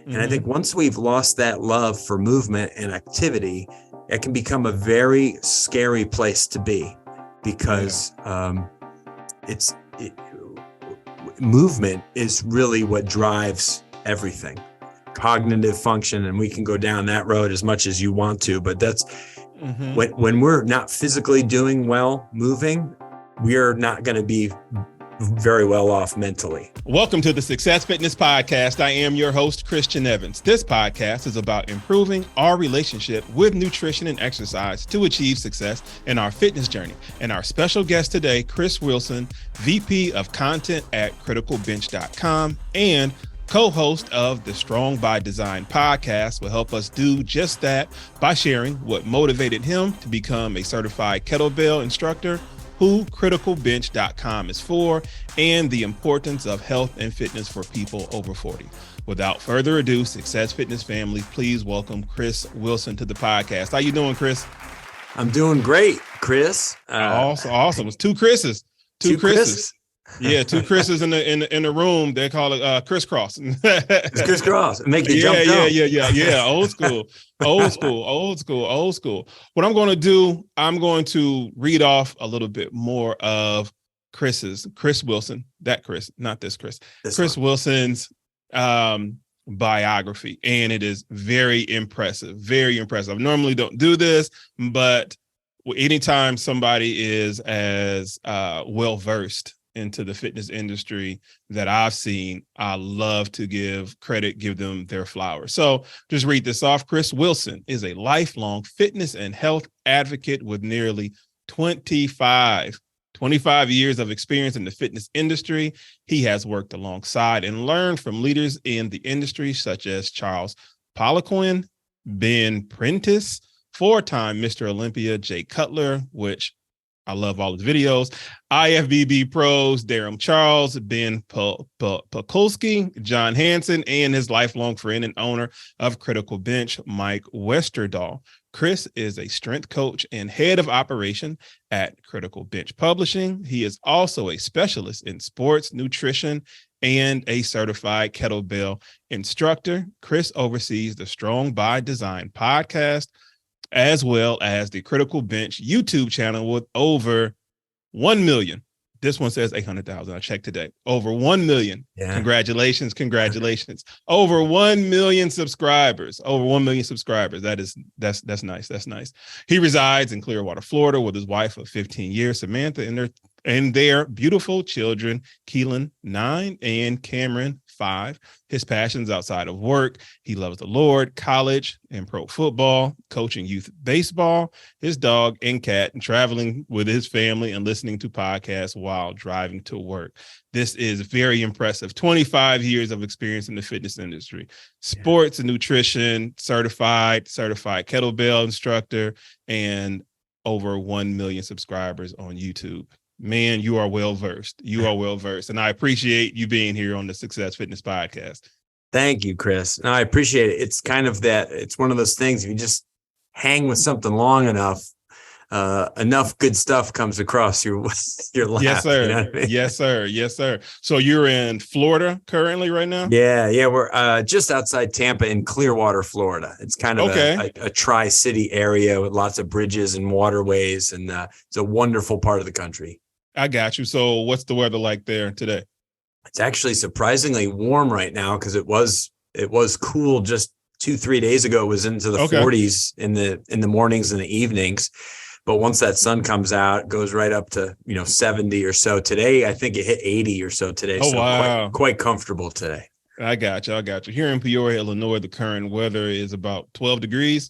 And I think once we've lost that love for movement and activity, it can become a very scary place to be, because movement is really what drives everything. Cognitive function, and we can go down that road as much as you want to, but that's when we're not physically doing well moving, we're not going to be very well off mentally. Welcome to the Success Fitness Podcast. I am your host, Christian Evans. This podcast is about improving our relationship with nutrition and exercise to achieve success in our fitness journey. And our special guest today, Chris Wilson, VP of Content at criticalbench.com and co-host of the Strong by Design podcast, will help us do just that by sharing what motivated him to become a certified kettlebell instructor, who criticalbench.com is for, and the importance of health and fitness for people over 40. Without further ado, Success Fitness family, please welcome Chris Wilson to the podcast. How you doing, Chris? I'm doing great, Chris. Awesome. It's two Chris's. Two Chris's. Yeah, two Chris's in the room. They call it crisscross. It's crisscross. Make you jump. Yeah. Old school. What I'm going to do, I'm going to read off a little bit more of Chris Wilson. That Chris, not this Chris. Chris Wilson's biography, and it is very impressive. Very impressive. I normally don't do this, but anytime somebody is as well versed into the fitness industry that I've seen, I love to give credit, give them their flowers. So just read this off. Chris Wilson is a lifelong fitness and health advocate with nearly 25 years of experience in the fitness industry. He has worked alongside and learned from leaders in the industry such as Charles Poliquin, Ben Prentice, four-time Mr. Olympia Jay Cutler, which I love all his videos, IFBB pros, Darren Charles, Ben Pakulski, John Hansen, and his lifelong friend and owner of Critical Bench, Mike Westerdahl. Chris is a strength coach and head of operation at Critical Bench Publishing. He is also a specialist in sports nutrition and a certified kettlebell instructor. Chris oversees the Strong by Design podcast, as well as the Critical Bench YouTube channel with over 1 million. This one says 800,000. I checked today. Over 1 million. Yeah. Congratulations. Over 1 million subscribers. That's nice. That's nice. He resides in Clearwater, Florida with his wife of 15 years, Samantha, and their beautiful children, Keelan, 9, and Cameron, 5. His passions outside of work: he loves the Lord, college and pro football, coaching youth baseball, his dog and cat, and traveling with his family and listening to podcasts while driving to work. This is very impressive. 25 years of experience in the fitness industry, sports and nutrition, certified kettlebell instructor, and over 1 million subscribers on YouTube. Man, you are well-versed. And I appreciate you being here on the Success Fitness Podcast. Thank you, Chris. No, I appreciate it. It's kind of that, it's one of those things, if you just hang with something long enough, enough good stuff comes across your lap. Yes, sir. You know what I mean? Yes, sir. So you're in Florida currently right now? Yeah. We're just outside Tampa in Clearwater, Florida. It's kind of a tri-city area with lots of bridges and waterways, and it's a wonderful part of the country. I got you. So what's the weather like there today? It's actually surprisingly warm right now, because it was cool just 2-3 days ago. It was into the 40s in the mornings and the evenings. But once that sun comes out, it goes right up to 70 or so. Today, I think it hit 80 or so today. Oh, so wow. Quite comfortable today. I got you. Here in Peoria, Illinois, the current weather is about 12 degrees,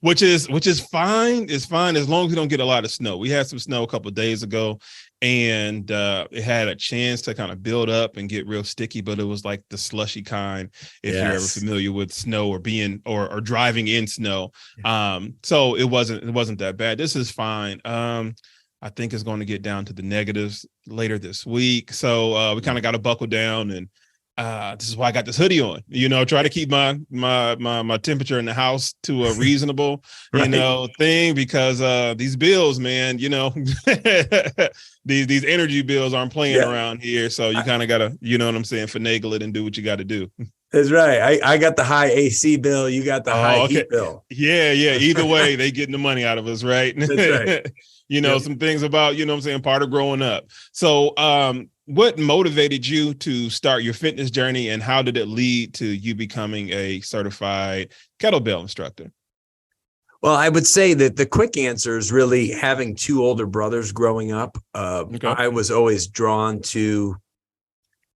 which is fine. It's fine as long as we don't get a lot of snow. We had some snow a couple of days ago, and it had a chance to kind of build up and get real sticky, but it was like the slushy kind, if you're ever familiar with snow or being or driving in snow. So it wasn't that bad. This is fine. I think it's going to get down to the negatives later this week. So we kind of got to buckle down, and this is why I got this hoodie on, try to keep my temperature in the house to a reasonable, thing, because these bills, man, these energy bills aren't playing around here. So you kind of got to, finagle it and do what you got to do. That's right. I got the high AC bill. You got the high Oh, okay. heat bill. Yeah, yeah. Either way, they getting the money out of us, right? That's right. Yep. Some things about, what I'm saying, part of growing up. So what motivated you to start your fitness journey, and how did it lead to you becoming a certified kettlebell instructor? Well, I would say that the quick answer is really having two older brothers growing up. Okay. I was always drawn to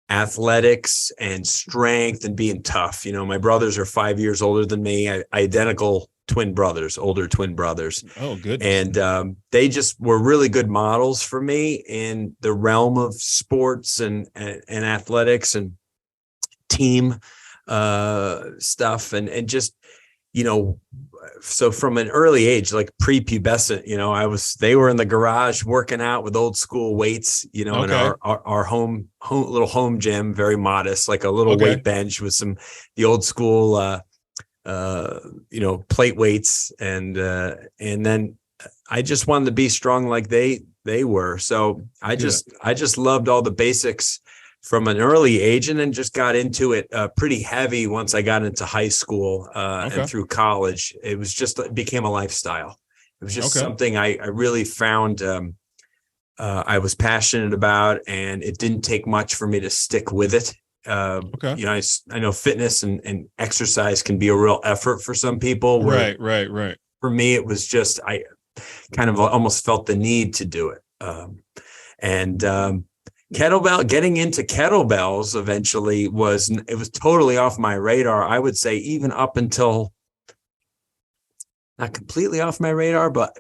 athletics and strength and being tough. My brothers are 5 years older than me. Identical twin brothers, older twin brothers. Oh, goodness. And they just were really good models for me in the realm of sports and athletics and team stuff. And just, so from an early age, like prepubescent, they were in the garage working out with old school weights, in our home little home gym, very modest, like a little weight bench with the old school, plate weights. And then I just wanted to be strong like they were. So I just loved all the basics from an early age, and then just got into it pretty heavy once I got into high school and through college. It became a lifestyle. It was just something I really found I was passionate about, and it didn't take much for me to stick with it. I know fitness and exercise can be a real effort for some people. Right. For me, it was just, I kind of almost felt the need to do it. Getting into kettlebells eventually was totally off my radar. I would say even up until, not completely off my radar, but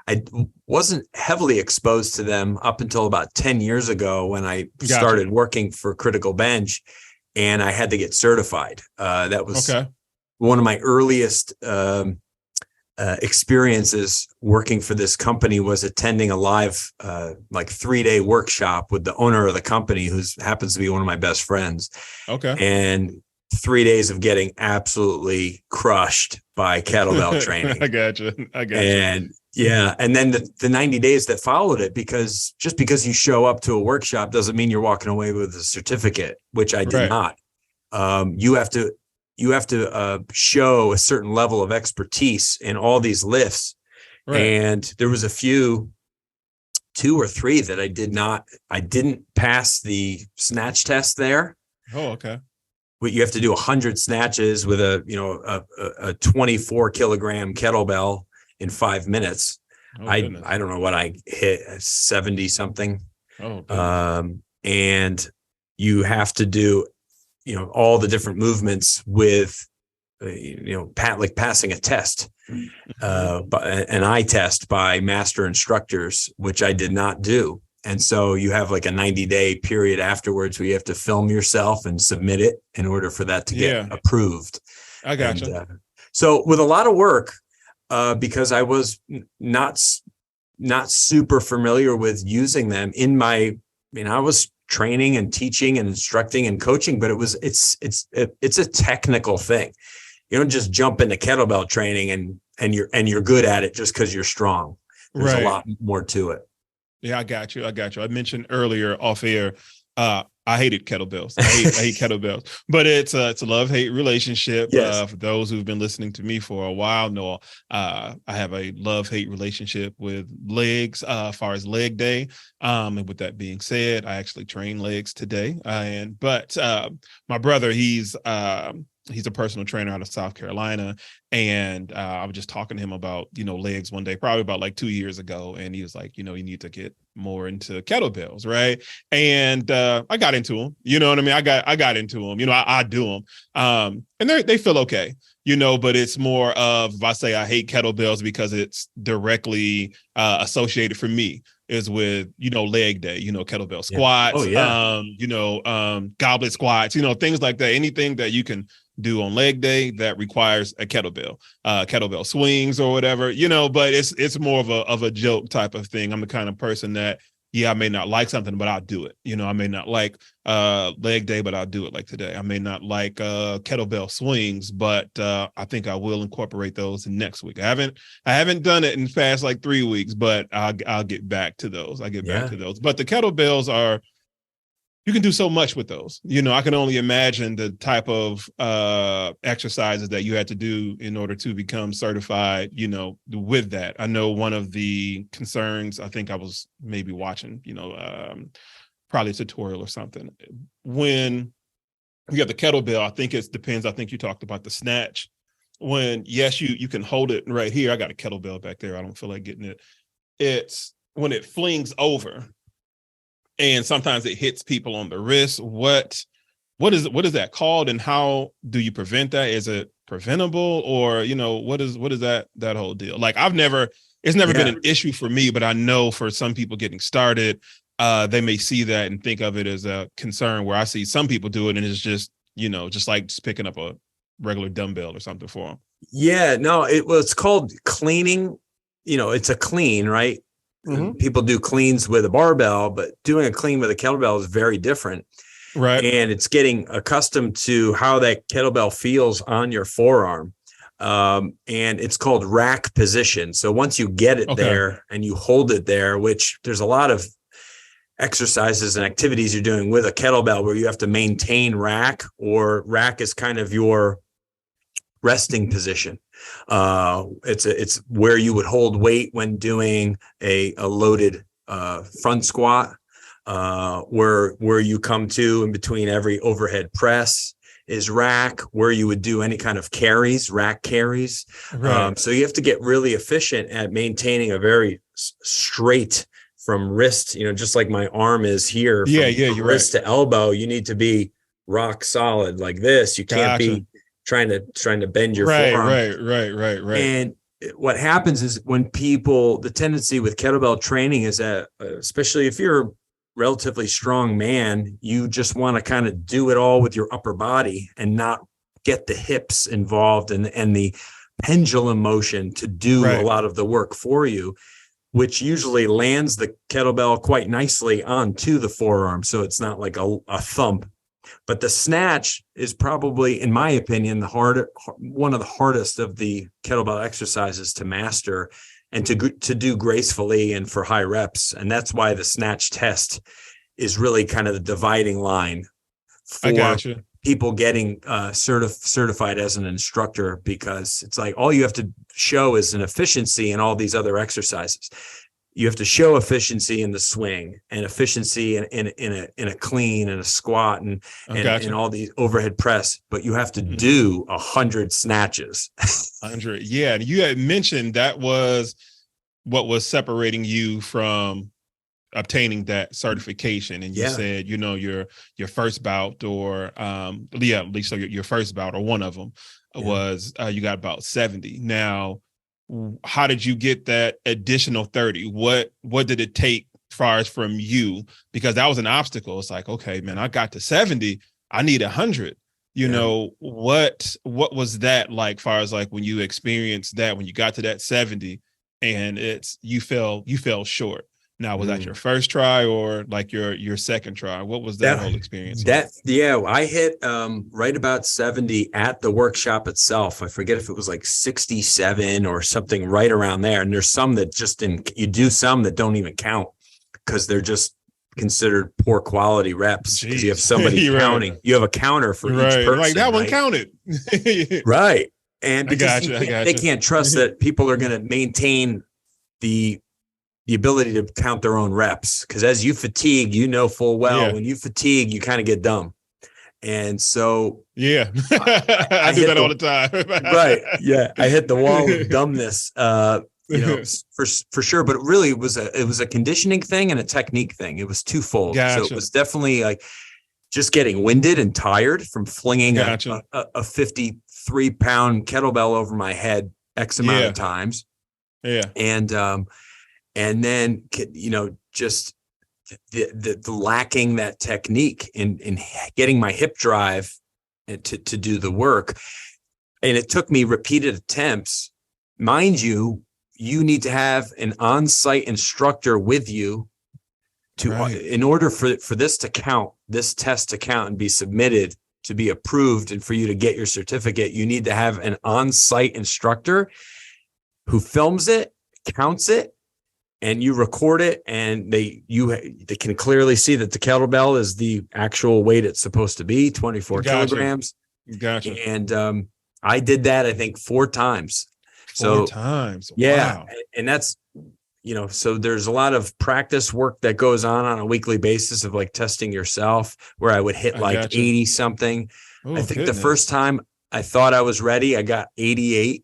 I wasn't heavily exposed to them up until about 10 years ago when I started working for Critical Bench, and I had to get certified. That was one of my earliest experiences working for this company, was attending a live 3-day workshop with the owner of the company, who happens to be one of my best friends. And 3 days of getting absolutely crushed by kettlebell training. I gotcha. And and then the 90 days that followed it, because just because you show up to a workshop doesn't mean you're walking away with a certificate, which I did not. You have to show a certain level of expertise in all these lifts. And there was two or three that I didn't pass the snatch test there. But you have to do 100 snatches with a 24 kilogram kettlebell in 5 minutes. I don't know what I hit, 70 something. And you have to do all the different movements with like passing a test, an eye test by master instructors, which I did not do. And so you have like a 90-day period afterwards where you have to film yourself and submit it in order for that to get approved. I gotcha. So with a lot of work, because I was not super familiar with using them I was training and teaching and instructing and coaching, but it's a technical thing. You don't just jump into kettlebell training and you're good at it just because you're strong. There's a lot more to it. Yeah, I got you. I mentioned earlier off air, I hated kettlebells. I hate kettlebells, but it's a love-hate relationship. For those who've been listening to me for a while know, I have a love-hate relationship with legs, as far as leg day. And with that being said, I actually train legs today. But my brother, he's a personal trainer out of South Carolina. And I was just talking to him about, legs one day, probably about like 2 years ago. And he was like, you need to get more into kettlebells. Right. And I got into them, you know what I mean? I got into them, I do them. And they feel okay, but it's more of, if I say I hate kettlebells because it's directly associated for me is with, leg day, kettlebell squats, goblet squats, things like that. Anything that you can do on leg day that requires a kettlebell swings or whatever, but it's more of a joke type of thing. I'm the kind of person that, I may not like something, but I'll do it. I may not like leg day, but I'll do it like today. I may not like kettlebell swings, but I think I will incorporate those next week. I haven't done it in the past like 3 weeks, but I'll get back to those. But the kettlebells are you can do so much with those. I can only imagine the type of exercises that you had to do in order to become certified, with that. I know one of the concerns, I think I was maybe watching, probably a tutorial or something. When you have the kettlebell, I think it depends. I think you talked about the snatch. When, yes, you can hold it right here. I got a kettlebell back there. I don't feel like getting it. It's when it flings over. And sometimes it hits people on the wrist. What is that called, and how do you prevent that? Is it preventable, or what is that whole deal? Like, it's never been an issue for me, but I know for some people getting started, they may see that and think of it as a concern. Where I see some people do it, and it's just just picking up a regular dumbbell or something for them. Yeah, no, it's called cleaning. It's a clean, right? Mm-hmm. People do cleans with a barbell, but doing a clean with a kettlebell is very different. Right. And it's getting accustomed to how that kettlebell feels on your forearm. And it's called rack position. So once you get it there and you hold it there, which there's a lot of exercises and activities you're doing with a kettlebell where you have to maintain rack, or rack is kind of your resting position. It's where you would hold weight when doing a loaded front squat, where you come to in between every overhead press is rack, where you would do any kind of carries, rack carries. Right. So you have to get really efficient at maintaining a very straight from wrist, just like my arm is here. From wrist to elbow, you need to be rock solid like this. You can't be trying to bend your forearm. Right. And what happens is when the tendency with kettlebell training is that, especially if you're a relatively strong man, you just want to kind of do it all with your upper body and not get the hips involved and the pendulum motion to do a lot of the work for you, which usually lands the kettlebell quite nicely onto the forearm. So it's not like a thump. But the snatch is probably, in my opinion, one of the hardest of the kettlebell exercises to master and to do gracefully and for high reps. And that's why the snatch test is really kind of the dividing line for people getting certified as an instructor, because it's like all you have to show is an efficiency in all these other exercises. You have to show efficiency in the swing and efficiency in a clean and a squat and all these overhead press, but you have to do 100 snatches. 100, yeah. And you had mentioned that was what was separating you from obtaining that certification, and you said your first bout, or at least so your first bout, or one of them was you got about 70. Now, how did you get that additional 30? What did it take as far as from you? Because that was an obstacle. It's like, okay, man, I got to 70. I need 100. What was that like, far as like when you experienced that, when you got to that 70 and you fell short? Now, was that your first try or like your second try? What was that whole experience like? I hit right about 70 at the workshop itself. I forget if it was like 67 or something right around there. And there's some that you do some that don't even count because they're just considered poor quality reps, because you have somebody counting. You have a counter for each person. Like that one counted. Right. And because they can't trust that people are going to maintain the ability to count their own reps, because as you fatigue, full well, when you fatigue, you kind of get dumb. And so I do that all the time. Right. Yeah. I hit the wall of dumbness, for sure. But really it was a conditioning thing and a technique thing. It was twofold. Gotcha. So it was definitely like just getting winded and tired from flinging a 53-pound kettlebell over my head X amount of times. Yeah. And then, just the lacking that technique in getting my hip drive to do the work. And it took me repeated attempts. Mind you, you need to have an on-site instructor with you in order for this to count, this test to count and be submitted to be approved. And for you to get your certificate, you need to have an on-site instructor who films it, counts it, and you record it, and they can clearly see that the kettlebell is the actual weight it's supposed to be, 24 kilograms. Gotcha. And I did that, I think, 4 times. Four times. Yeah. Wow. And that's, so there's a lot of practice work that goes on a weekly basis of like testing yourself, where I would hit like 80 something. Oh, I think goodness. the first time I thought I was ready, I got 88.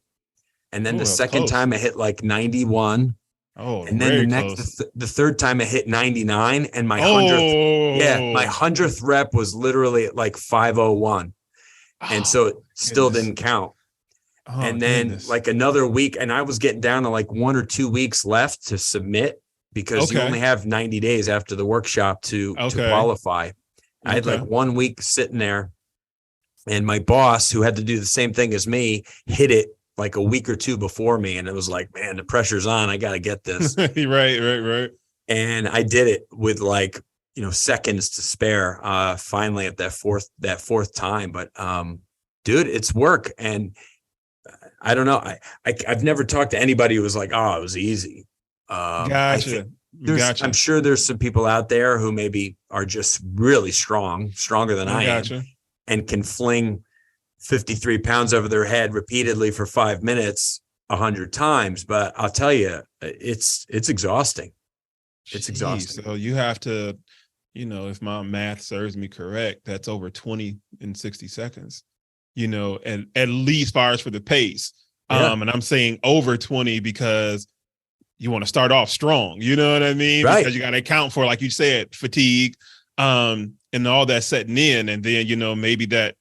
And then Ooh, the that's second close. time I hit like 91. Oh, And then the third time I hit 99, and my 100th rep was literally at like 501. And so it still didn't count. Oh, and then goodness. like another week, and I was getting down to like 1 or 2 weeks left to submit, because you only have 90 days after the workshop to qualify. I had like 1 week sitting there, and my boss, who had to do the same thing as me, hit it like a week or 2 before me. And it was like, man, the pressure's on. I got to get this. Right. And I did it with like, seconds to spare, finally at that fourth time. But, dude, it's work. And I don't know. I've never talked to anybody who was like, oh, it was easy. Gotcha. I'm sure there's some people out there who maybe are just really stronger than I am, and can fling 53 pounds over their head repeatedly for 5 minutes 100 times. But I'll tell you, it's exhausting. It's exhausting. So you have to, if my math serves me correct, that's over 20 in 60 seconds, and at least far as for the pace. And I'm saying over 20 because you want to start off strong, you know what I mean? Right. Because you got to account for, like you said, fatigue, and all that setting in. And then, maybe that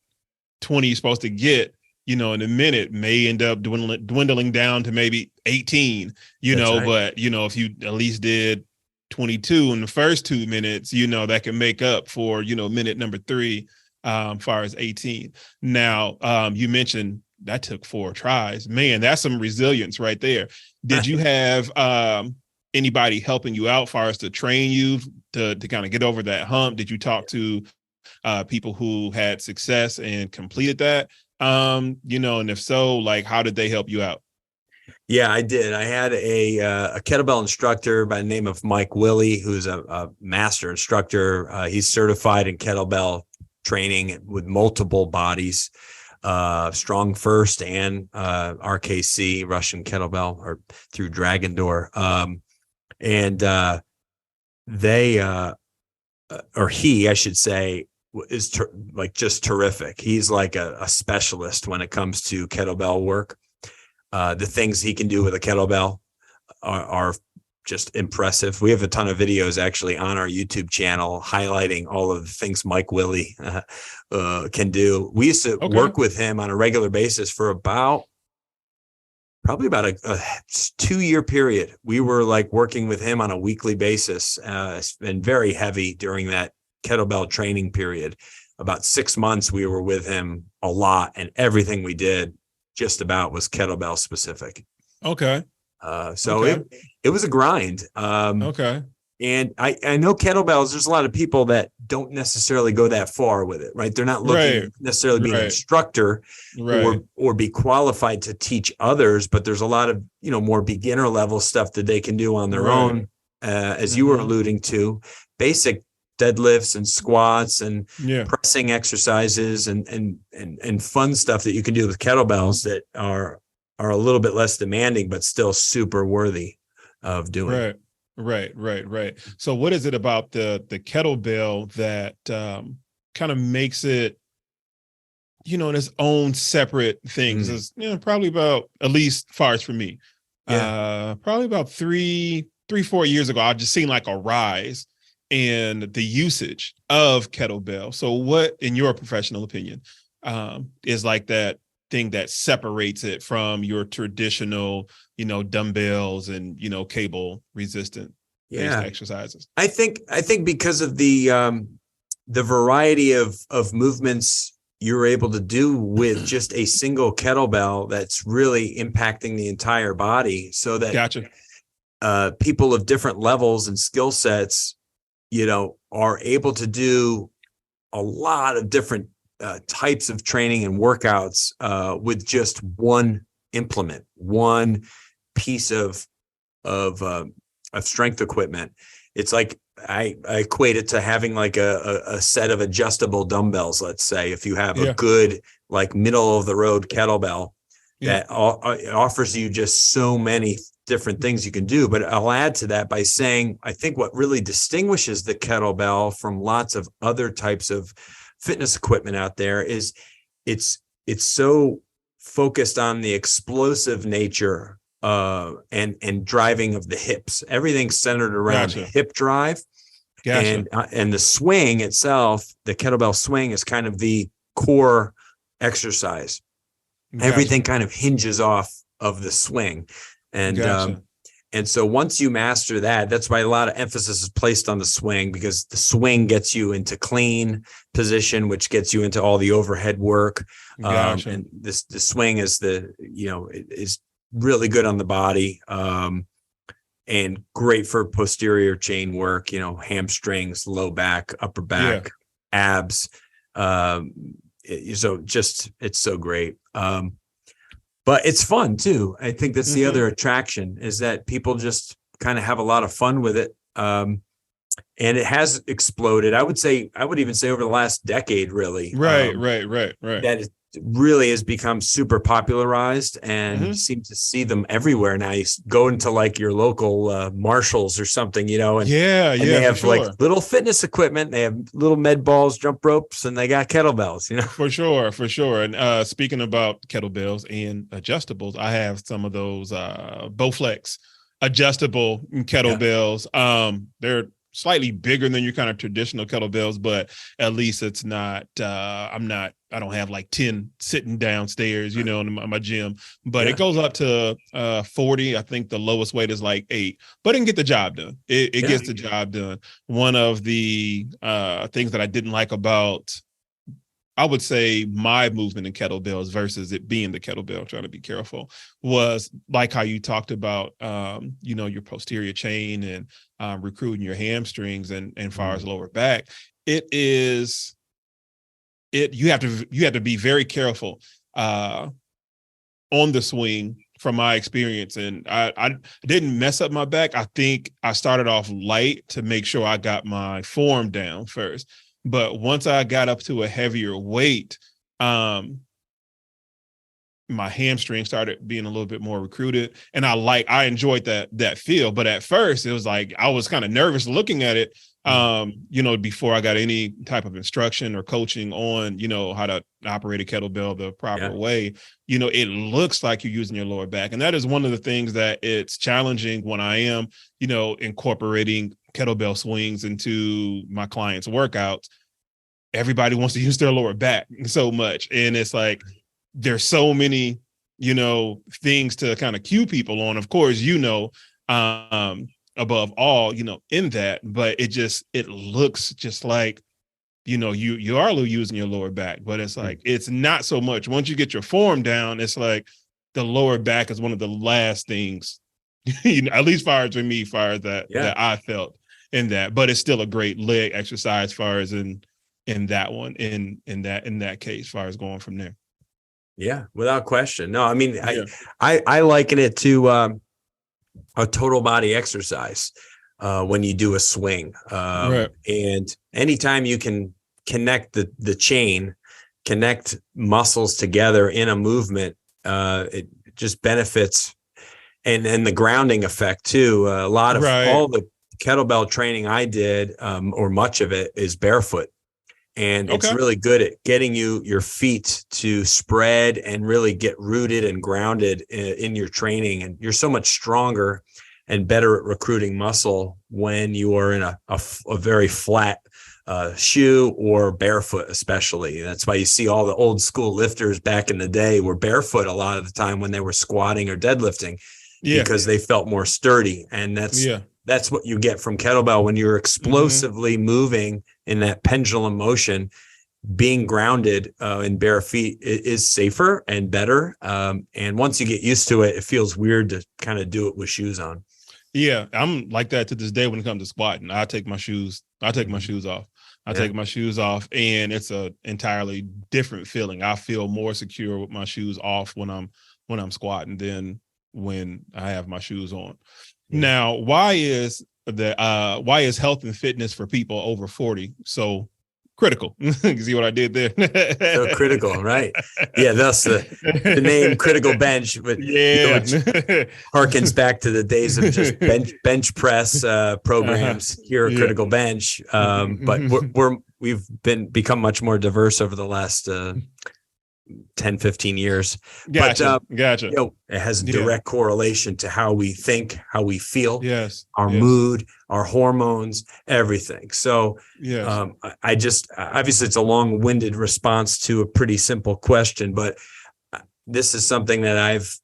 20 you're supposed to get, in a minute may end up dwindling down to maybe 18, but, if you at least did 22 in the first 2 minutes, that can make up for, minute number 3, far as 18. Now, you mentioned that took 4 tries. Man, that's some resilience right there. Did you have anybody helping you out far as to train you to kind of get over that hump? Did you talk to people who had success and completed that? And if so, like, how did they help you out? Yeah, I did. I had a kettlebell instructor by the name of Mike Willie, who's a master instructor. He's certified in kettlebell training with multiple bodies, Strong First and RKC, Russian Kettlebell, or through Dragon Door. He, I should say, is just terrific. He's like a specialist when it comes to kettlebell work. The things he can do with a kettlebell are just impressive. We have a ton of videos actually on our YouTube channel highlighting all of the things Mike Willie can do. We used to work with him on a regular basis for probably about a 2-year period. We were like working with him on a weekly basis, and very heavy during that kettlebell training period. About 6 months we were with him a lot, and everything we did just about was kettlebell specific. It was a grind. And I know kettlebells, there's a lot of people that don't necessarily go that far with it, right? They're not looking to necessarily be an instructor or be qualified to teach others, but there's a lot of, more beginner level stuff that they can do on their own, as you were alluding to, basic deadlifts and squats and pressing exercises and fun stuff that you can do with kettlebells that are a little bit less demanding, but still super worthy of doing. Right. So what is it about the kettlebell that kind of makes it, its own separate thing? Because it's probably about, at least far as for me, probably about 3-4 years ago, I've just seen like a rise in the usage of kettlebell. So what, in your professional opinion, is like that thing that separates it from your traditional, dumbbells and, cable resistant exercises? I think because of the variety of movements you're able to do with just a single kettlebell that's really impacting the entire body, so that people of different levels and skill sets, are able to do a lot of different types of training and workouts with just one implement, one piece of of strength equipment. It's like I equate it to having like a set of adjustable dumbbells. Let's say if you have a good like middle of the road kettlebell that offers you just so many different things you can do. But I'll add to that by saying, I think what really distinguishes the kettlebell from lots of other types of fitness equipment out there is it's so focused on the explosive nature and driving of the hips. Everything's centered around hip drive. And the swing itself, the kettlebell swing, is kind of the core exercise. Everything kind of hinges off of the swing. And and so once you master that, that's why a lot of emphasis is placed on the swing, because the swing gets you into clean position, which gets you into all the overhead work. And the swing is is really good on the body, and great for posterior chain work, hamstrings, low back, upper back, abs. So just, it's so great. But it's fun too. I think that's the other attraction, is that people just kind of have a lot of fun with it. And it has exploded. I would even say over the last decade, really. Right. That it really has become super popularized, and you seem to see them everywhere now. You go into like your local Marshalls or something, and they have like little fitness equipment. They have little med balls, jump ropes, and they got kettlebells, For sure. And speaking about kettlebells and adjustables, I have some of those Bowflex adjustable kettlebells. They're slightly bigger than your kind of traditional kettlebells, but at least it's not, I don't have like 10 sitting downstairs, in my gym, but it goes up to 40. I think the lowest weight is like 8, but it can get the job done. It gets the job done. One of the things that I didn't like about, I would say, my movement in kettlebells versus it being the kettlebell, trying to be careful, was like how you talked about, your posterior chain and recruiting your hamstrings and far as lower back. You have to be very careful on the swing, from my experience. And I didn't mess up my back. I think I started off light to make sure I got my form down first. But once I got up to a heavier weight, my hamstring started being a little bit more recruited, and I enjoyed that feel. But at first, it was like I was kind of nervous looking at it, before I got any type of instruction or coaching on, how to operate a kettlebell the proper way. It looks like you're using your lower back, and that is one of the things that it's challenging when I am, incorporating kettlebell swings into my clients' workouts. Everybody wants to use their lower back so much, and it's like there's so many things to kind of cue people on, of course, above all, in that, but it looks just like you are using your lower back, but it's like it's not so much. Once you get your form down, it's like the lower back is one of the last things, at least far as that I felt in that. But it's still a great leg exercise, far as in that one, in that case, far as going from there. Yeah, without question. No, I mean, I liken it to a total body exercise when you do a swing. And anytime you can connect the chain, connect muscles together in a movement, it just benefits. And the grounding effect too. A lot of all the kettlebell training I did, or much of it, is barefoot. And it's really good at getting your feet to spread and really get rooted and grounded in your training. And you're so much stronger and better at recruiting muscle when you are in a very flat shoe, or barefoot especially. That's why you see all the old school lifters back in the day were barefoot a lot of the time when they were squatting or deadlifting, because they felt more sturdy. And that's what you get from kettlebell when you're explosively moving in that pendulum motion. Being grounded in bare feet is safer and better. And once you get used to it, it feels weird to kind of do it with shoes on. Yeah, I'm like that to this day when it comes to squatting. I take my shoes off. Take my shoes off, and it's a entirely different feeling. I feel more secure with my shoes off when I'm squatting than when I have my shoes on. Yeah. Now, why is health and fitness for people over 40 so critical? You see what I did there? So critical, right? Yeah, that's the name critical bench, but yeah, which harkens back to the days of just bench press programs here at yeah. Critical Bench. But we've become much more diverse over the last 10, 15 years. Gotcha. It has a direct correlation to how we think, how we feel, our yes. mood, our hormones, everything. So I just, obviously it's a long-winded response to a pretty simple question, but this is something that I've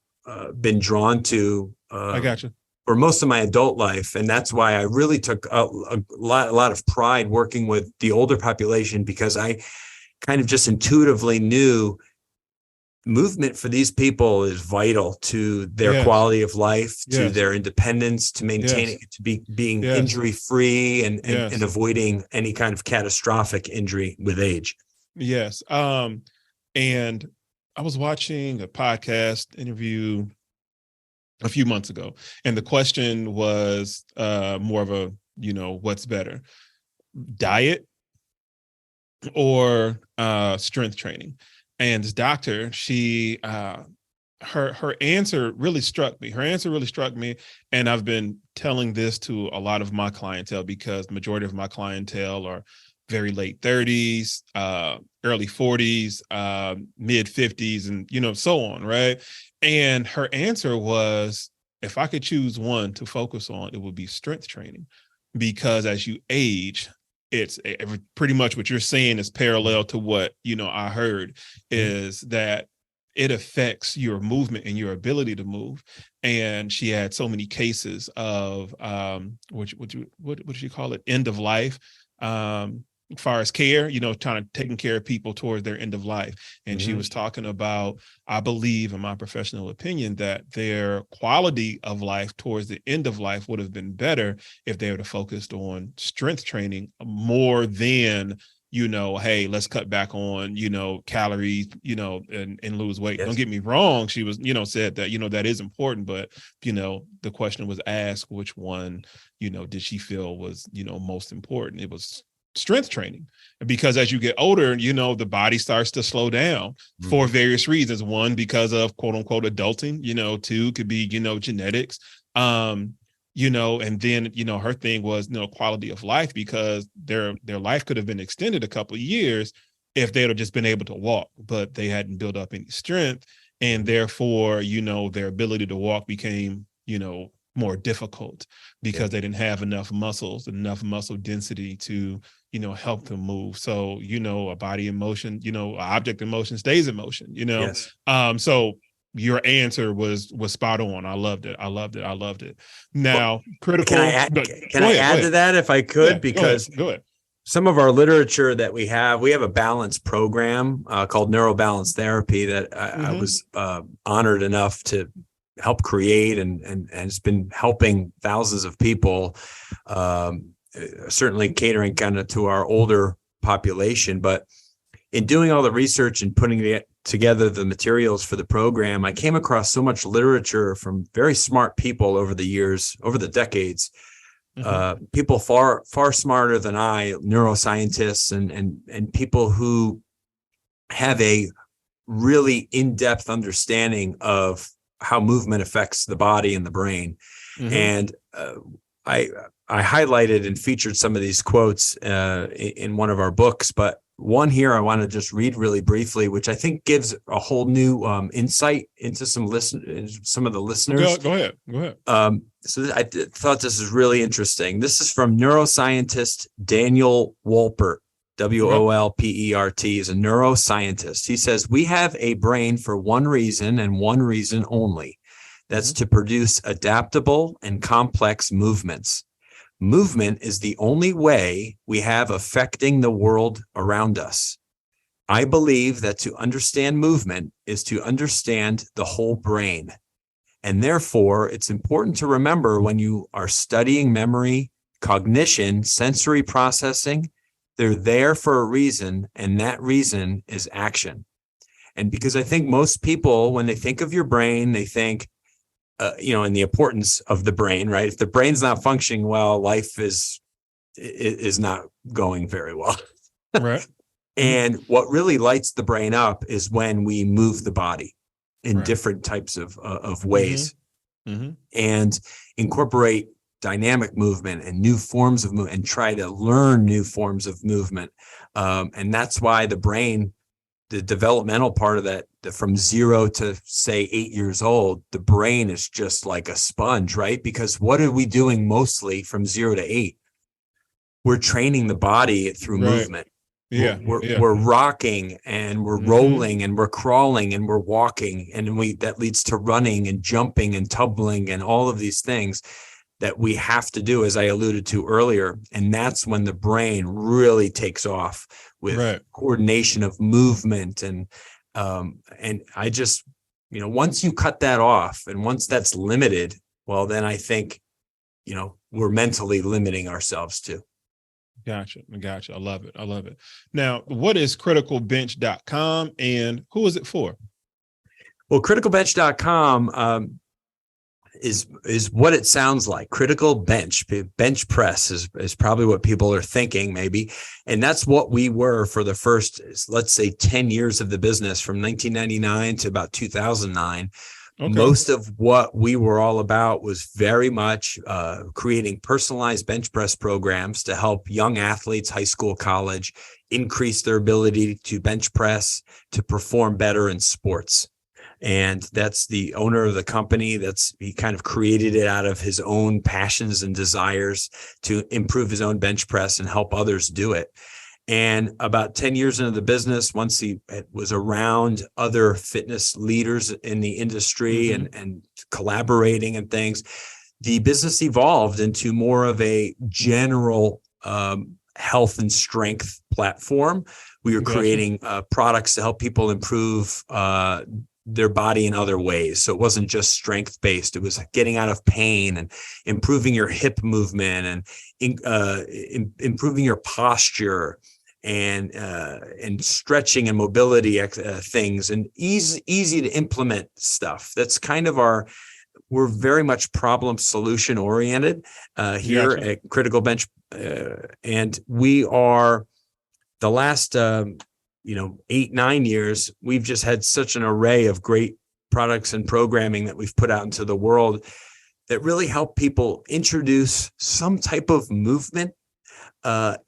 been drawn to I gotcha. for most of my adult life. And that's why I really took a lot of pride working with the older population, because I kind of just intuitively knew movement for these people is vital to their quality of life, to their independence, to maintaining, to being injury free and avoiding any kind of catastrophic injury with age. Yes. And I was watching a podcast interview a few months ago, and the question was more of a, what's better, diet or strength training? And this doctor, she, her answer really struck me. And I've been telling this to a lot of my clientele, because the majority of my clientele are very late 30s, early 40s, mid 50s, and, so on. Right. And her answer was, if I could choose one to focus on, it would be strength training, because as you age, it's pretty much what you're saying is parallel to what, I heard, is that it affects your movement and your ability to move. And she had so many cases of, what did she call it? End of life, as far as care, taking care of people towards their end of life. And she was talking about, I believe, in my professional opinion, that their quality of life towards the end of life would have been better if they would have focused on strength training more than, hey, let's cut back on, calories, and lose weight. Yes. Don't get me wrong. She was, said that, that is important, but, the question was asked, which one, did she feel was, most important? It was strength training, because as you get older, the body starts to slow down for various reasons. One, because of quote unquote adulting, two could be, genetics, and then, her thing was, quality of life, because their life could have been extended a couple of years if they'd have just been able to walk, but they hadn't built up any strength. And therefore, their ability to walk became, more difficult, because they didn't have enough muscle density to, help them move. So, a body in motion, an object in motion stays in motion, Yes. So your answer was spot on. I loved it. Now, critical. Can I add to that if I could? Because go ahead. Some of our literature that we have a balance program called Neurobalance Therapy that I was honored enough to help create, and it's been helping thousands of people, certainly catering kind of to our older population. But in doing all the research and putting together the materials for the program, I came across so much literature from very smart people over the years, over the decades, people far smarter than I, neuroscientists and people who have a really in-depth understanding of how movement affects the body and the brain. And I highlighted and featured some of these quotes in one of our books, but one here I want to just read really briefly, which I think gives a whole new insight into some of the listeners. Go ahead. So I thought this is really interesting. This is from neuroscientist Daniel Wolpert. Wolpert is a neuroscientist. He says, we have a brain for one reason and one reason only. That's to produce adaptable and complex movements. Movement is the only way we have affecting the world around us. I believe that to understand movement is to understand the whole brain. And therefore, it's important to remember when you are studying memory, cognition, sensory processing, they're there for a reason, and that reason is action. And because I think most people, when they think of your brain, they think and the importance of the brain, right? If the brain's not functioning well, life is not going very well. Right. And what really lights the brain up is when we move the body in Right. different types of ways, Mm-hmm. and incorporate dynamic movement and new forms of movement, and try to learn new forms of movement. And that's why the brain, the developmental part of that, from 0 to say 8 years old, the brain is just like a sponge, right? Because what are we doing mostly from 0 to 8? We're training the body through movement. Yeah. We're rocking, and we're rolling, and we're crawling, and we're walking, and that leads to running and jumping and tumbling and all of these things that we have to do, as I alluded to earlier. And that's when the brain really takes off with coordination of movement. And I just, once you cut that off, and once that's limited, well, then I think, we're mentally limiting ourselves too. Gotcha. I love it. Now, what is criticalbench.com and who is it for? Well, criticalbench.com is what it sounds like. Critical bench press is probably what people are thinking, maybe. And that's what we were for the first, let's say, 10 years of the business, from 1999 to about 2009. Okay. Most of what we were all about was very much creating personalized bench press programs to help young athletes, high school, college, increase their ability to bench press, to perform better in sports. And that's the owner of the company. He kind of created it out of his own passions and desires to improve his own bench press and help others do it. And about 10 years into the business, once he was around other fitness leaders in the industry and collaborating and things, the business evolved into more of a general health and strength platform. We were creating products to help people improve their body in other ways. So it wasn't just strength based. It was getting out of pain and improving your hip movement and improving your posture and stretching and mobility things, and easy to implement stuff. That's kind of we're very much problem solution oriented here at Critical Bench. And we are the last 8-9 years, we've just had such an array of great products and programming that we've put out into the world that really help people introduce some type of movement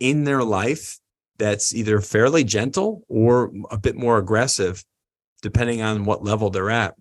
in their life that's either fairly gentle or a bit more aggressive, depending on what level they're at.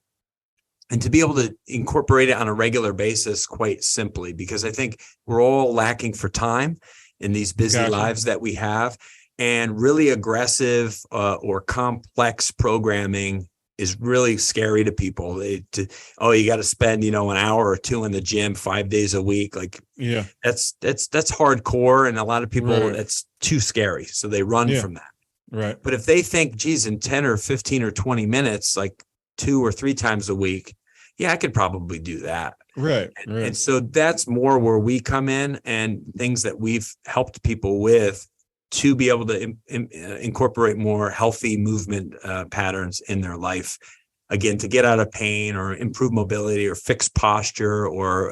And to be able to incorporate it on a regular basis quite simply, because I think we're all lacking for time in these busy lives that we have. And really aggressive or complex programming is really scary to people. You got to spend, an hour or two in the gym 5 days a week. That's hardcore. And a lot of people, that's too scary. So they run from that. Right. But if they think, geez, in 10 or 15 or 20 minutes, like 2 or 3 times a week, I could probably do that. Right. And so that's more where we come in, and things that we've helped people with to be able to incorporate more healthy movement patterns in their life, again, to get out of pain or improve mobility or fix posture or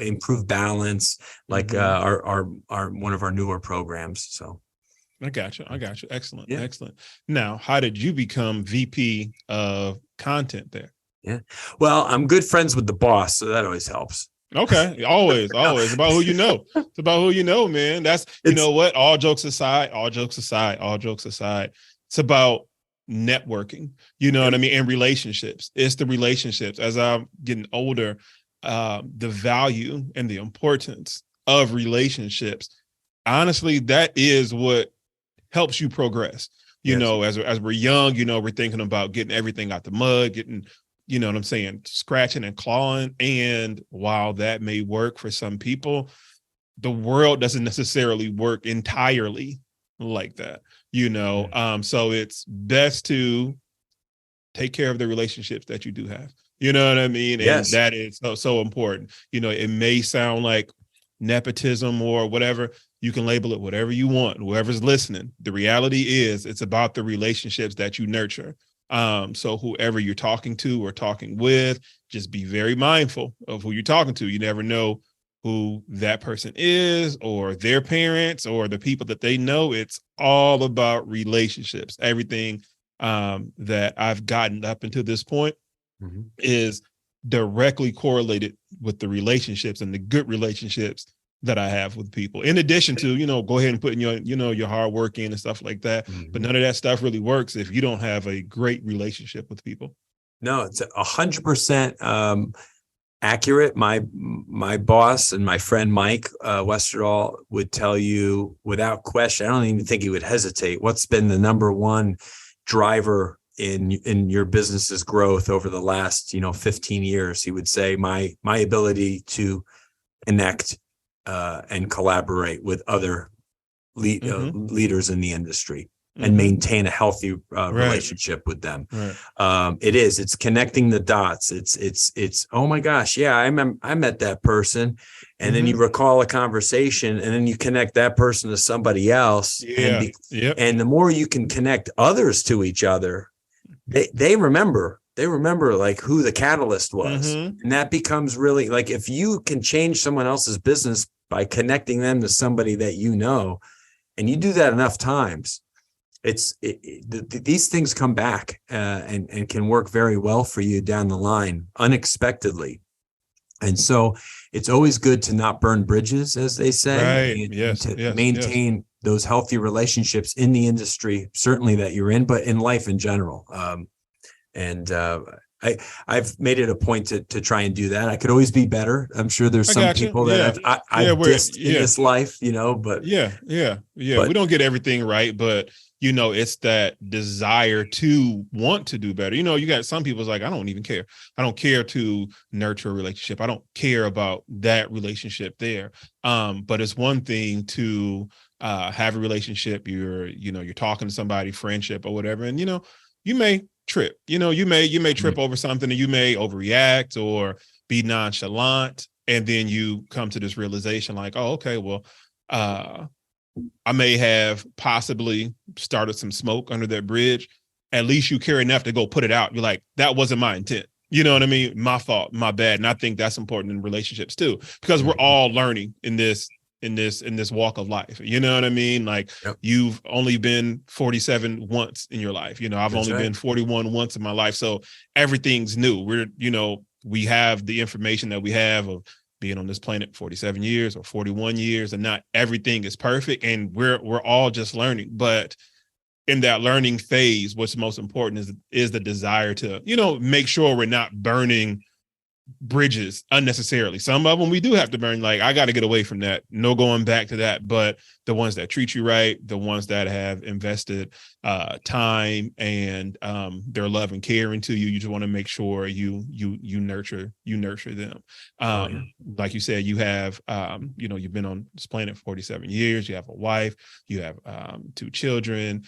improve balance, like our one of our newer programs. So I got you. Excellent. Excellent. Now, how did you become VP of content there? Yeah. Well, I'm good friends with the boss, so that always helps. Okay. Always about who you know. It's about who you know, man. What? All jokes aside, it's about networking, what I mean? And relationships. It's the relationships. As I'm getting older, the value and the importance of relationships, honestly, that is what helps you progress. As we're young, we're thinking about getting everything out the mud, getting, what I'm saying, scratching and clawing. And while that may work for some people, the world doesn't necessarily work entirely like that, so it's best to take care of the relationships that you do have. You know what I mean? Yes. And that is so important. It may sound like nepotism or whatever. You can label it whatever you want, whoever's listening. The reality is it's about the relationships that you nurture. So whoever you're talking to or talking with, just be very mindful of who you're talking to. You never know who that person is or their parents or the people that they know. It's all about relationships. Everything that I've gotten up until this point is directly correlated with the relationships and the good relationships that I have with people. In addition to, go ahead and put in your hard work in and stuff like that. But none of that stuff really works if you don't have a great relationship with people. No, it's 100% accurate. My boss and my friend Mike Westerdahl would tell you without question. I don't even think he would hesitate. What's been the number one driver in your business's growth over the last 15 years? He would say my ability to connect and collaborate with other leaders in the industry and maintain a healthy relationship with them. Right. It's connecting the dots. It's oh my gosh, yeah, I met that person, and then you recall a conversation, and then you connect that person to somebody else. Yeah. And the more you can connect others to each other, they remember like who the catalyst was. And that becomes really like, if you can change someone else's business by connecting them to somebody that and you do that enough times, these things come back and can work very well for you down the line unexpectedly. And so it's always good to not burn bridges, as they say, right. to maintain those healthy relationships in the industry, certainly that you're in, but in life in general. I've made it a point to try and do that. I could always be better. I'm sure there's some people that I've dissed in this life, but But we don't get everything right, but it's that desire to want to do better. You got some people's like, I don't even care. I don't care to nurture a relationship. I don't care about that relationship there. But it's one thing to have a relationship. You're talking to somebody, friendship or whatever, and you may trip. You may trip over something, and you may overreact or be nonchalant, and then you come to this realization like, oh, okay, well, I may have possibly started some smoke under that bridge. At least you care enough to go put it out. You're like, that wasn't my intent. You know what I mean? My fault, my bad. And I think that's important in relationships too, because we're all learning in this walk of life. You know what I mean? Like, you've only been 47 once in your life. I've only been 41 once in my life. So everything's new. We have the information that we have of being on this planet 47 years or 41 years, and not everything is perfect, and we're all just learning. But in that learning phase, what's most important is the desire to, make sure we're not burning bridges unnecessarily. Some of them we do have to burn. Like, I got to get away from that. No going back to that. But the ones that treat you right, the ones that have invested time and their love and care into you, you just want to make sure you nurture them. Like you said, you have you've been on this planet for 47 years. You have a wife. You have 2 children.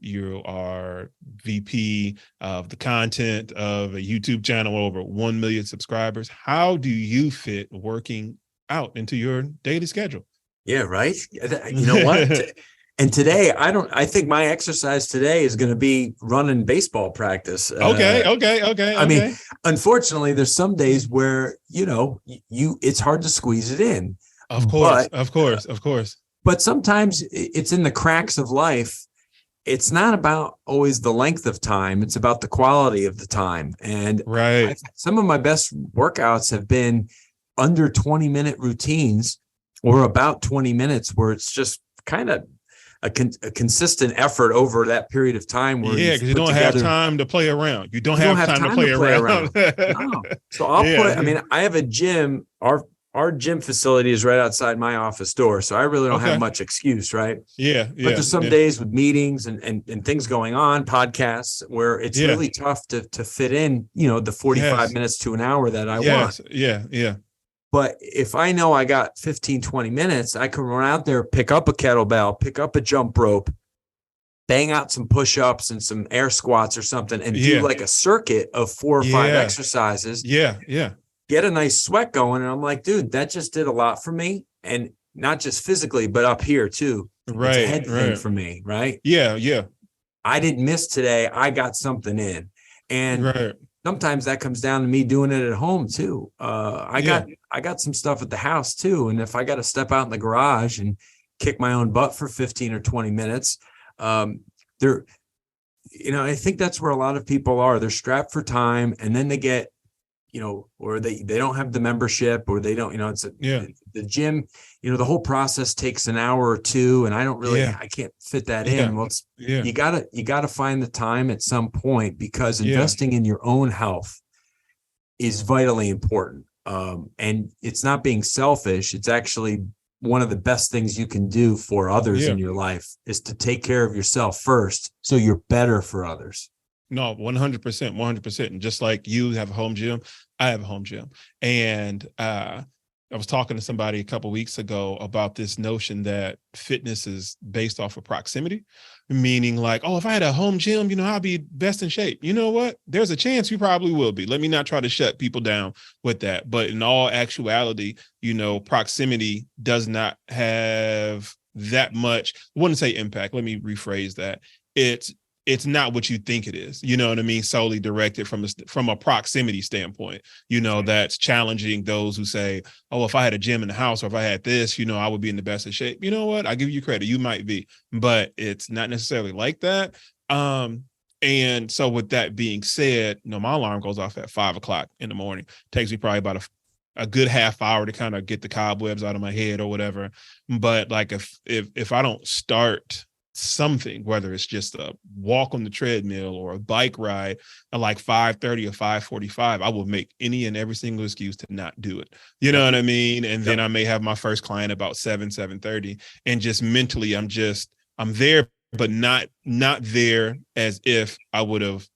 You are VP of the content of a YouTube channel, over 1 million subscribers. How do you fit working out into your daily schedule? Yeah, right. You know what? And today, I think my exercise today is going to be running baseball practice. Okay. I mean, unfortunately, there's some days where, it's hard to squeeze it in. Of course. But sometimes it's in the cracks of life. It's not about always the length of time. It's about the quality of the time. And some of my best workouts have been under 20-minute routines, or about 20 minutes, where it's just kind of a consistent effort over that period of time. Where because you don't have time to play around. You don't have time to play around. No. So I have a gym. Our gym facility is right outside my office door, so I really don't have much excuse, right? But there's some days with meetings and things going on, podcasts, where it's really tough to fit in, the 45 minutes to an hour that I want. Yeah. But if I know I got 15, 20 minutes, I can run out there, pick up a kettlebell, pick up a jump rope, bang out some push-ups and some air squats or something, and do like a circuit of 4 or 5 exercises. Get a nice sweat going. And I'm like, dude, that just did a lot for me. And not just physically, but up here too. It's a head thing for me, right? Yeah. I didn't miss today. I got something in. And Right. sometimes that comes down to me doing it at home too. I Yeah. got some stuff at the house too. And if I got to step out in the garage and kick my own butt for 15 or 20 minutes, they're, I think that's where a lot of people are. They're strapped for time, and then they get, or they don't have the membership, or they don't, the gym, the whole process takes an hour or two, and I can't fit that in. Well, you gotta find the time at some point, because investing in your own health is vitally important. And it's not being selfish. It's actually one of the best things you can do for others in your life, is to take care of yourself first, so you're better for others. No, 100%, 100%. And just like you have a home gym, I have a home gym. And I was talking to somebody a couple of weeks ago about this notion that fitness is based off of proximity, meaning like, oh, if I had a home gym, I'll be best in shape. You know what? There's a chance you probably will be. Let me not try to shut people down with that. But in all actuality, proximity does not have that much, I wouldn't say impact. Let me rephrase that. It's not what you think it is, you know what I mean? Solely directed from a proximity standpoint, that's challenging those who say, oh, if I had a gym in the house, or if I had this, I would be in the best of shape. You know what? I give you credit. You might be, but it's not necessarily like that. And so with that being said, my alarm goes off at 5:00 in the morning. Takes me probably about a good half hour to kind of get the cobwebs out of my head or whatever. But like, if I don't start something, whether it's just a walk on the treadmill or a bike ride at like 5:30 or 5:45, I will make any and every single excuse to not do it. You know what I mean? And then I may have my first client about 7:30, and just mentally, I'm there, but not there as if I would have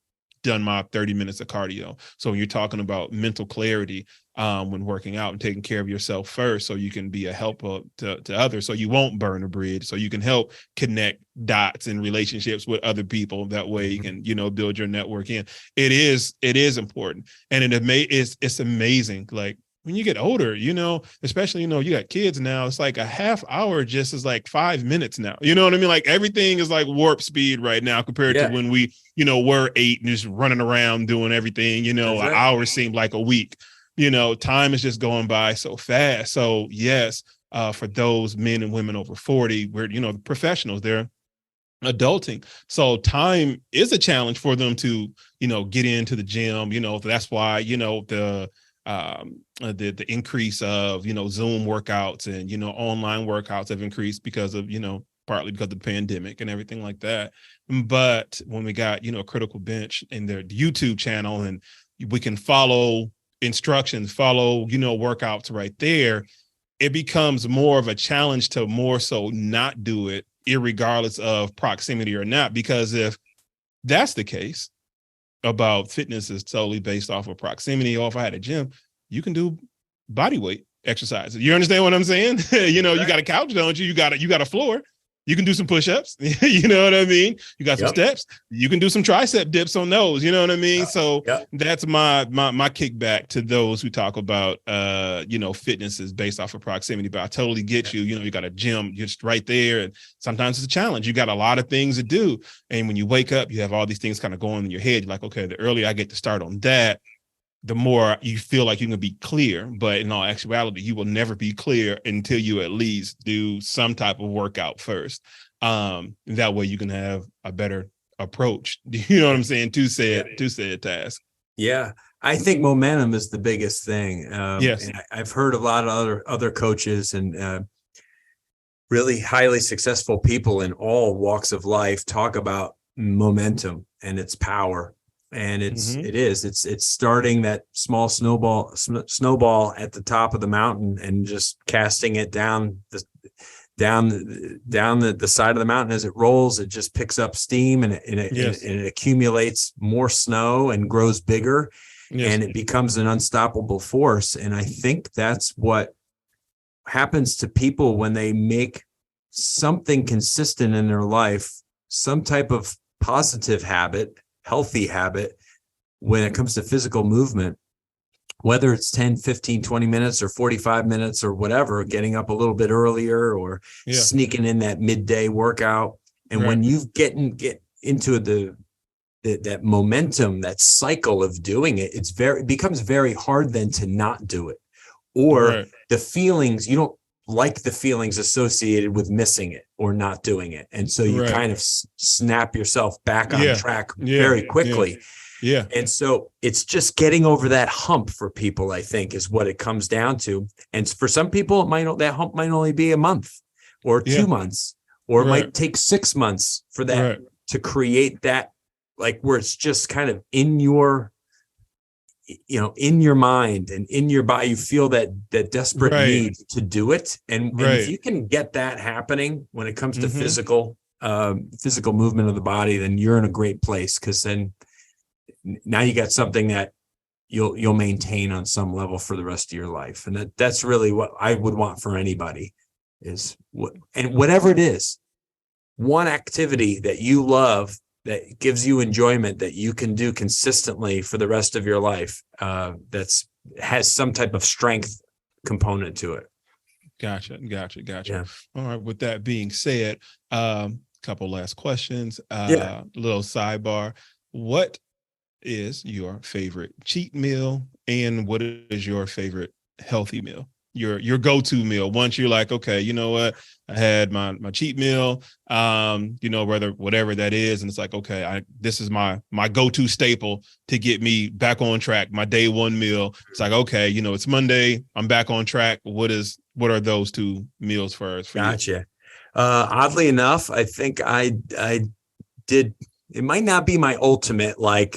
done my 30 minutes of cardio. So when you're talking about mental clarity, when working out and taking care of yourself first, so you can be a helper to others, so you won't burn a bridge, so you can help connect dots and relationships with other people. That way you can, build your network in. It is important. And it's amazing. Like when you get older, especially, you got kids now, it's like a half hour just is like 5 minutes now. You know what I mean? Like everything is like warp speed right now compared to when we, were 8 and just running around doing everything, an hour seemed like a week. Time is just going by so fast. So yes, for those men and women over 40, we're, the professionals, they're adulting. So time is a challenge for them to, get into the gym. That's why, the increase of, Zoom workouts and, online workouts have increased because of, partly because of the pandemic and everything like that. But when we got, a Critical Bench in their YouTube channel, and we can follow instructions, follow, workouts right there, it becomes more of a challenge to more so not do it, irregardless of proximity or not. Because if that's the case, about fitness is solely based off of proximity, or if I had a gym, you can do body weight exercises. You understand what I'm saying? You got a couch, don't you? You got a floor. You can do some push-ups. You know what I mean? You got some steps. You can do some tricep dips on those. You know what I mean? So that's my kickback to those who talk about, fitness is based off of proximity. But I totally get you. You got a gym just right there. And sometimes it's a challenge. You got a lot of things to do. And when you wake up, you have all these things kind of going in your head. You're like, okay, the earlier I get to start on that, the more you feel like you can be clear. But in all actuality, you will never be clear until you at least do some type of workout first. That way you can have a better approach, you know what I'm saying, to said task. Yeah. I think momentum is the biggest thing. Yes. And I've heard a lot of other coaches and really highly successful people in all walks of life talk about momentum and its power. And it's starting that small snowball at the top of the mountain and just casting it down the side of the mountain. As it rolls, it just picks up steam and it accumulates more snow and grows bigger, and it becomes an unstoppable force. And I think that's what happens to people when they make something consistent in their life, some type of positive habit, healthy habit, when it comes to physical movement, whether it's 10, 15, 20 minutes or 45 minutes or whatever, getting up a little bit earlier or sneaking in that midday workout. And when you get into that momentum, that cycle of doing it, it becomes very hard then to not do it. Or the feelings, you don't like the feelings associated with missing it or not doing it. And so you kind of snap yourself back on track very quickly. Yeah. And so it's just getting over that hump for people, I think, is what it comes down to. And for some people, that hump might only be a month or 2 months, or it might take 6 months for that to create that, like where it's just kind of in your, in your mind and in your body, you feel that desperate need to do it. And if you can get that happening when it comes to physical movement of the body, then you're in a great place, because then now you got something that you'll maintain on some level for the rest of your life. And that's really what I would want for anybody, is whatever it is, one activity that you love, that gives you enjoyment, that you can do consistently for the rest of your life, has some type of strength component to it. Gotcha. Yeah. All right. With that being said, couple last questions. Little sidebar. What is your favorite cheat meal, and what is your favorite healthy meal? Your go-to meal, once you're like, okay, you know what, I had my cheat meal, whatever that is, and it's like, okay, this is my go-to staple to get me back on track, my day one meal. It's like, okay, it's Monday, I'm back on track. What are those two meals for Gotcha. you? Oddly enough, I think I did. It might not be my ultimate, like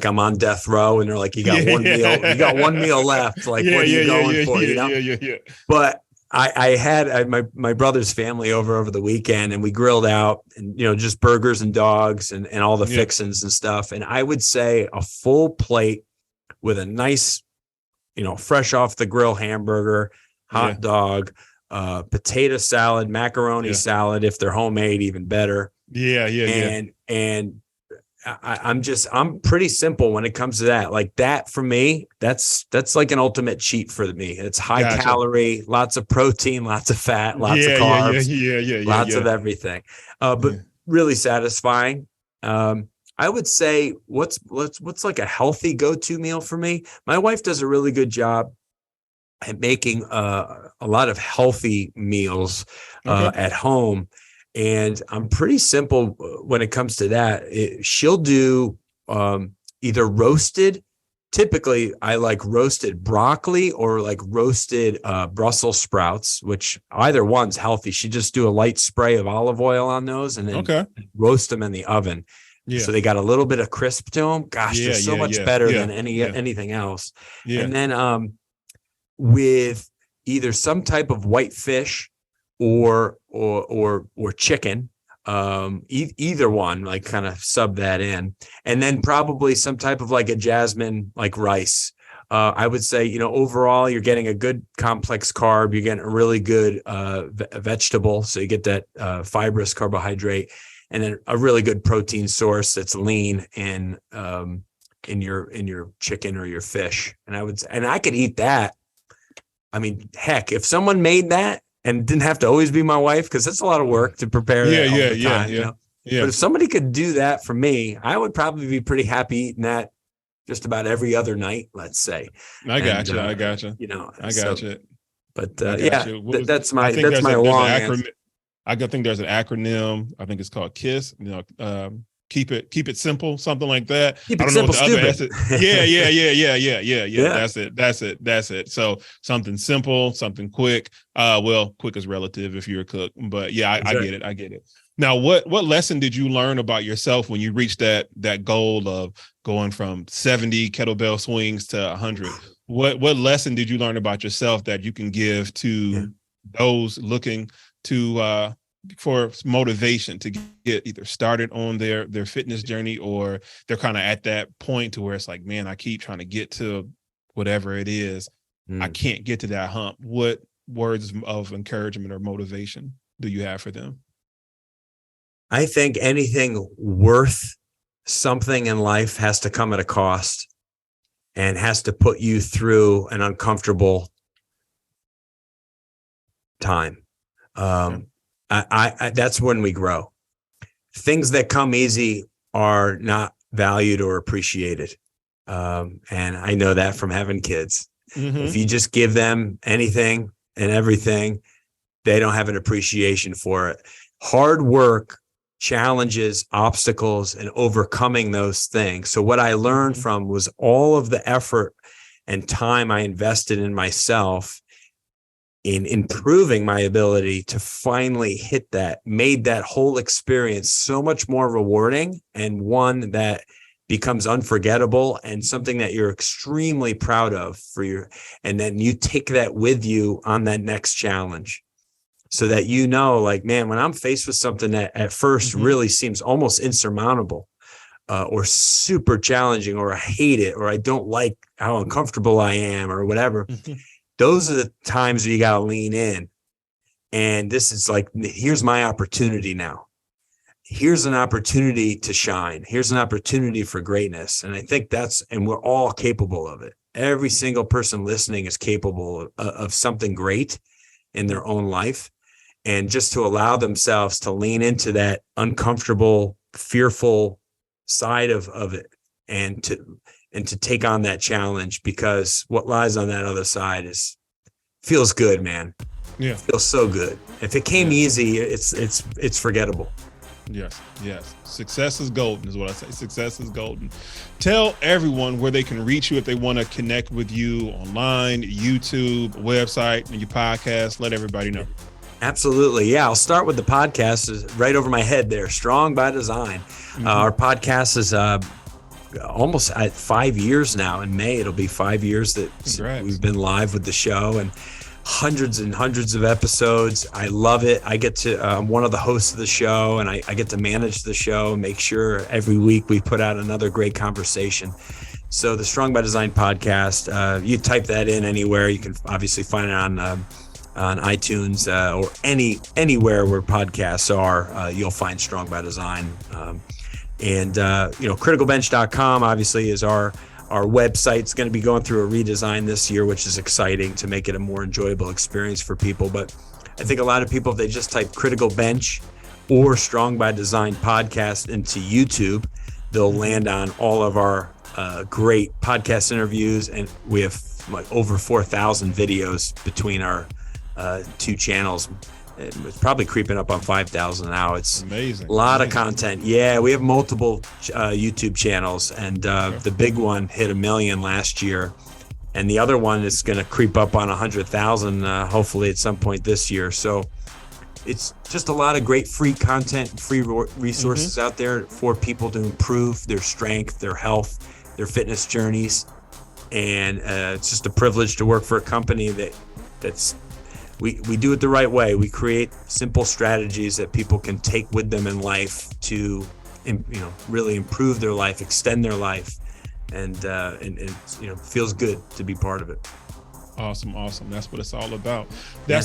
I'm on death row and they're like, you got one meal left. Like, what are you going for? Yeah. But I had my brother's family over the weekend, and we grilled out, and, just burgers and dogs and all the fixings and stuff. And I would say a full plate with a nice, fresh off the grill hamburger, hot dog, potato salad, macaroni salad, if they're homemade, even better. And I'm pretty simple when it comes to that. Like that for me, that's like an ultimate cheat for me. It's high calorie, lots of protein, lots of fat, lots of carbs, lots of everything. But really satisfying. I would say what's like a healthy go-to meal for me. My wife does a really good job at making a lot of healthy meals at home. And I'm pretty simple when it comes to that. She'll do either roasted. Typically, I like roasted broccoli or like roasted Brussels sprouts, which either one's healthy. She just do a light spray of olive oil on those and then roast them in the oven. Yeah. So they got a little bit of crisp to them. Gosh, they're so much better than anything else. Yeah. And then with either some type of white fish or chicken, either one, like kind of sub that in, and then probably some type of like a jasmine, like rice. I would say, overall, you're getting a good complex carb. You're getting a really good vegetable, so you get that fibrous carbohydrate, and then a really good protein source that's lean in your chicken or your fish. And I could eat that. I mean, heck, if someone made that and didn't have to always be my wife, because it's a lot of work to prepare that all the time, But if somebody could do that for me, I would probably be pretty happy eating that just about every other night, let's say. I gotcha. I gotcha. But that's my long answer. I think there's an acronym. I think it's called KISS. Keep it simple, something like that. Keep it simple, stupid. Yeah. That's it. So something simple, something quick. Quick is relative if you're a cook, but I get it. Now, what lesson did you learn about yourself when you reached that goal of going from 70 kettlebell swings to 100? What lesson did you learn about yourself that you can give to those looking to for motivation to get either started on their fitness journey, or they're kind of at that point to where it's like, man, I keep trying to get to whatever it is. I can't get to that hump. What words of encouragement or motivation do you have for them? I think anything worth something in life has to come at a cost and has to put you through an uncomfortable time. I that's when we grow. things that come easy are not valued or appreciated. And I know that from having kids. If you just give them anything and everything, they don't have an appreciation for it. Hard work, challenges, obstacles, and overcoming those things. So what I learned from was all of the effort and time I invested in myself in improving my ability to finally hit that, made that whole experience so much more rewarding, and one that becomes unforgettable and something that you're extremely proud of for your, and then you take that with you on that next challenge. So that, you know, like, man, when I'm faced with something that at first really seems almost insurmountable, or super challenging, or I hate it, or I don't like how uncomfortable I am, or whatever, those are the times where you got to lean in. And this is like, here's my opportunity now. Here's an opportunity to shine. Here's an opportunity for greatness. And I think and we're all capable of it. Every single person listening is capable of something great in their own life. And just to allow themselves to lean into that uncomfortable, fearful side of it, and to take on that challenge, because what lies on that other side feels good, man. Yeah. It feels so good. If it came easy, it's forgettable. Yes. Success is golden is what I say. Success is golden. Tell everyone where they can reach you if they want to connect with you online, YouTube, website, and your podcast. Let everybody know. Absolutely. Yeah. I'll start with the podcast, is right over my head there. Strong by Design. Our podcast is almost at 5 years now. In May, it'll be 5 years that we've been live with the show, and hundreds and hundreds of episodes. I love it. I get to, I'm one of the hosts of the show, and I get to manage the show and make sure every week we put out another great conversation. So the Strong by Design podcast, you type that in anywhere. You can obviously find it on iTunes, or anywhere where podcasts are. You'll find Strong by Design. And criticalbench.com obviously is our website's going to be going through a redesign this year, which is exciting to make it a more enjoyable experience for people. But I think a lot of people, if they just type Critical Bench or Strong by Design podcast into YouTube, they'll land on all of our great podcast interviews. And we have like over 4,000 videos between our two channels. It's probably creeping up on 5,000 now. It's amazing. A lot of content. Yeah, we have multiple YouTube channels, and the big one hit 1 million last year, and the other one is going to creep up on 100,000 hopefully at some point this year. So it's just a lot of great free content, free resources out there for people to improve their strength, their health, their fitness journeys. And it's just a privilege to work for a company that's we do it the right way. We create simple strategies that people can take with them in life to, really improve their life, extend their life, and feels good to be part of it. Awesome. That's what it's all about.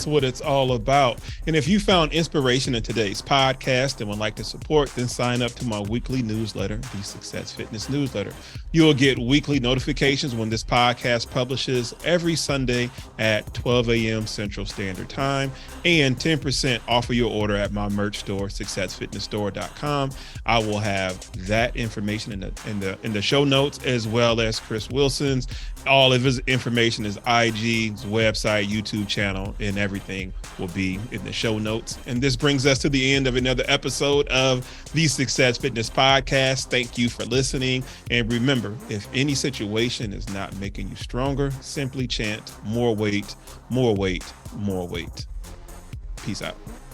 What it's all about. And if you found inspiration in today's podcast and would like to support, then sign up to my weekly newsletter, the Success Fitness Newsletter. You'll get weekly notifications when this podcast publishes every Sunday at 12 a.m. Central Standard Time, and 10% off of your order at my merch store, successfitnessstore.com. I will have that information in the show notes, as well as Chris Wilson's. All of his information is IG's website, YouTube channel, and everything will be in the show notes. And this brings us to the end of another episode of the Success Fitness Podcast. Thank you for listening. And remember, if any situation is not making you stronger, simply chant more weight, more weight, more weight. Peace out.